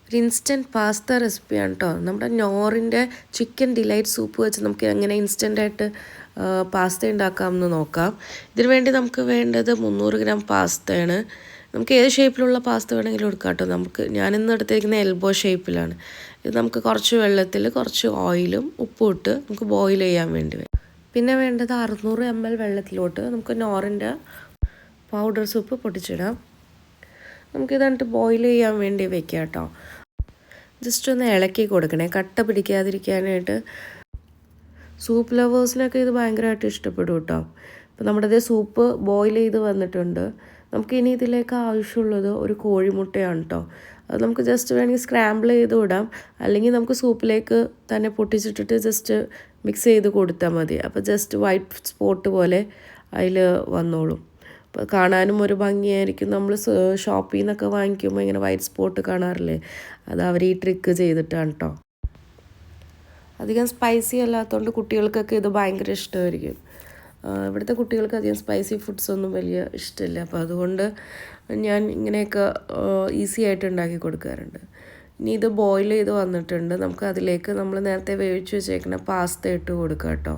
ഒരു instant pasta റെസിപ്പിയാണ് കേട്ടോ. നമ്മുടെ നോറിൻ്റെ ചിക്കൻ ഡിലൈറ്റ് സൂപ്പ് വെച്ച് നമുക്ക് എങ്ങനെ ഇൻസ്റ്റൻ്റായിട്ട് പാസ്ത ഉണ്ടാക്കാമെന്ന് നോക്കാം. ഇതിനു വേണ്ടി നമുക്ക് വേണ്ടത് 300 ഗ്രാം പാസ്തയാണ്. നമുക്ക് ഏത് ഷേപ്പിലുള്ള പാസ്ത വേണമെങ്കിലും എടുക്കാം കേട്ടോ. ഞാനിന്ന് എടുത്തിരിക്കുന്ന എൽബോ ഷേപ്പിലാണ്. ഇത് നമുക്ക് കുറച്ച് വെള്ളത്തിൽ കുറച്ച് ഓയിലും ഉപ്പും ഇട്ട് നമുക്ക് ബോയിൽ ചെയ്യാൻ വേണ്ടി വരും. പിന്നെ വേണ്ടത് 600 ml വെള്ളത്തിലോട്ട് നമുക്ക് നോറിൻ്റെ പൗഡർ സൂപ്പ് പൊട്ടിച്ചിടാം. നമുക്കിത് ബോയിൽ ചെയ്യാൻ വേണ്ടി വെക്കാം കേട്ടോ. ജസ്റ്റ് ഒന്ന് ഇളക്കി കൊടുക്കണേ, കട്ട പിടിക്കാതിരിക്കാനായിട്ട്. സൂപ്പ് ലവേഴ്സിനൊക്കെ ഇത് ഭയങ്കരമായിട്ട് ഇഷ്ടപ്പെടും കേട്ടോ. അപ്പോൾ നമ്മുടെ സൂപ്പ് ബോയിൽ ചെയ്ത് വന്നിട്ടുണ്ട്. നമുക്കിനി ഇതിലേക്ക് ആവശ്യമുള്ളത് ഒരു കോഴിമുട്ടയാണ് കേട്ടോ. അത് നമുക്ക് ജസ്റ്റ് വേണമെങ്കിൽ സ്ക്രാമ്പിൾ ചെയ്ത് വിടാം, അല്ലെങ്കിൽ നമുക്ക് സൂപ്പിലേക്ക് തന്നെ പൊട്ടിച്ചിട്ടിട്ട് ജസ്റ്റ് മിക്സ് ചെയ്ത് കൊടുത്താൽ മതി. അപ്പോൾ ജസ്റ്റ് വൈറ്റ് സ്പോട്ട് പോലെ അതിൽ വന്നോളും. അപ്പോൾ കാണാനും ഒരു ഭംഗിയായിരിക്കും. നമ്മൾ ഷോപ്പിൽ നിന്നൊക്കെ വാങ്ങിക്കുമ്പോൾ ഇങ്ങനെ വൈറ്റ് സ്പോട്ട് കാണാറില്ലേ, അത് അവർ ഈ ട്രിക്ക് ചെയ്തിട്ടാണ് കേട്ടോ. അധികം സ്പൈസി അല്ലാത്തതുകൊണ്ട് കുട്ടികൾക്കൊക്കെ ഇത് ഭയങ്കര ഇഷ്ടമായിരിക്കും. ഇവിടുത്തെ കുട്ടികൾക്ക് അധികം സ്പൈസി ഫുഡ്സ് ഒന്നും വലിയ ഇഷ്ടമില്ല. അപ്പോൾ അതുകൊണ്ട് ഞാൻ ഇങ്ങനെയൊക്കെ ഈസി ആയിട്ട് ഉണ്ടാക്കി കൊടുക്കാറുണ്ട്. ഇനി ഇത് ബോയിൽ ചെയ്ത് വന്നിട്ടുണ്ട്. നമുക്ക് അതിലേക്ക് നമ്മൾ നേരത്തെ വേവിച്ച് വെച്ചേക്കുന്ന പാസ്ത ഇട്ട് കൊടുക്കാം കേട്ടോ.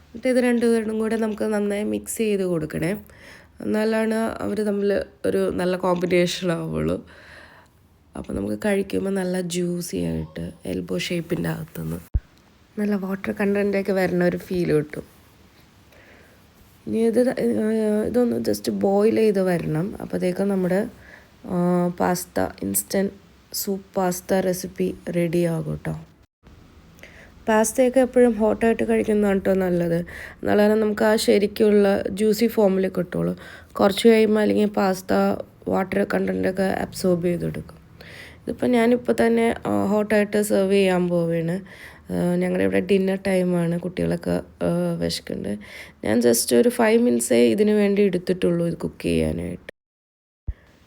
എന്നിട്ട് ഇത് രണ്ടുപേരും കൂടെ നമുക്ക് നന്നായി മിക്സ് ചെയ്ത് കൊടുക്കണേ. എന്നാലാണ് അവർ തമ്മിൽ ഒരു നല്ല കോമ്പിനേഷൻ ആവുള്ളൂ. അപ്പോൾ നമുക്ക് കഴിക്കുമ്പോൾ നല്ല ജ്യൂസി ആയിട്ട് എൽബോ ഷേപ്പിൻ്റെ അകത്തുനിന്ന് നല്ല വാട്ടർ കണ്ടൻറ്റൊക്കെ വരുന്ന ഒരു ഫീൽ കിട്ടും. ഇനി ഇതൊന്ന് ജസ്റ്റ് ബോയിൽ ചെയ്ത് വരണം. അപ്പോഴത്തേക്കും നമ്മുടെ pasta instant soup pasta recipe ready ആകും കേട്ടോ. പാസ്തയൊക്കെ എപ്പോഴും ഹോട്ടായിട്ട് കഴിക്കുന്നതാണ് കേട്ടോ നല്ലത്. എന്നാലും നമുക്ക് ആ ശരിക്കുള്ള ജ്യൂസി ഫോമിൽ കിട്ടുള്ളൂ. കുറച്ച് കഴിയുമ്പോൾ അല്ലെങ്കിൽ പാസ്ത വാട്ടർ കണ്ടൻറ്റൊക്കെ അബ്സോർബ് ചെയ്തെടുക്കും. ഞാനിപ്പോൾ തന്നെ ഹോട്ടായിട്ട് സെർവ് ചെയ്യാൻ പോവുകയാണ്. ഞങ്ങളുടെ ഇവിടെ ഡിന്നർ ടൈമാണ്, കുട്ടികളൊക്കെ വിശക്കുന്നുണ്ട്. ഞാൻ ജസ്റ്റ് ഒരു 5 മിനിറ്റ്സേ ഇതിന് വേണ്ടി എടുത്തിട്ടുള്ളൂ ഇത് കുക്ക് ചെയ്യാനായിട്ട്.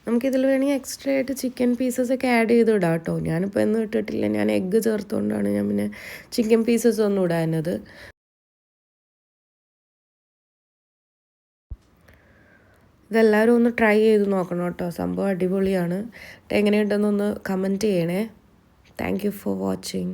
നമുക്കിതിൽ വേണമെങ്കിൽ എക്സ്ട്രാ ആയിട്ട് ചിക്കൻ പീസസൊക്കെ ആഡ് ചെയ്ത് ഇടാം കേട്ടോ. ഞാനിപ്പോൾ ഒന്നും ഇട്ടിട്ടില്ല, ഞാൻ എഗ്ഗ് ചേർത്തുകൊണ്ടാണ് ഞാൻ പിന്നെ ചിക്കൻ പീസസ് ഒന്നും ഇടാനത്. ഇതെല്ലാവരും ഒന്ന് ട്രൈ ചെയ്ത് നോക്കണം കേട്ടോ. സംഭവം അടിപൊളിയാണ്. എങ്ങനെയുണ്ടെന്നൊന്ന് കമൻറ്റ് ചെയ്യണേ. Thank you for watching.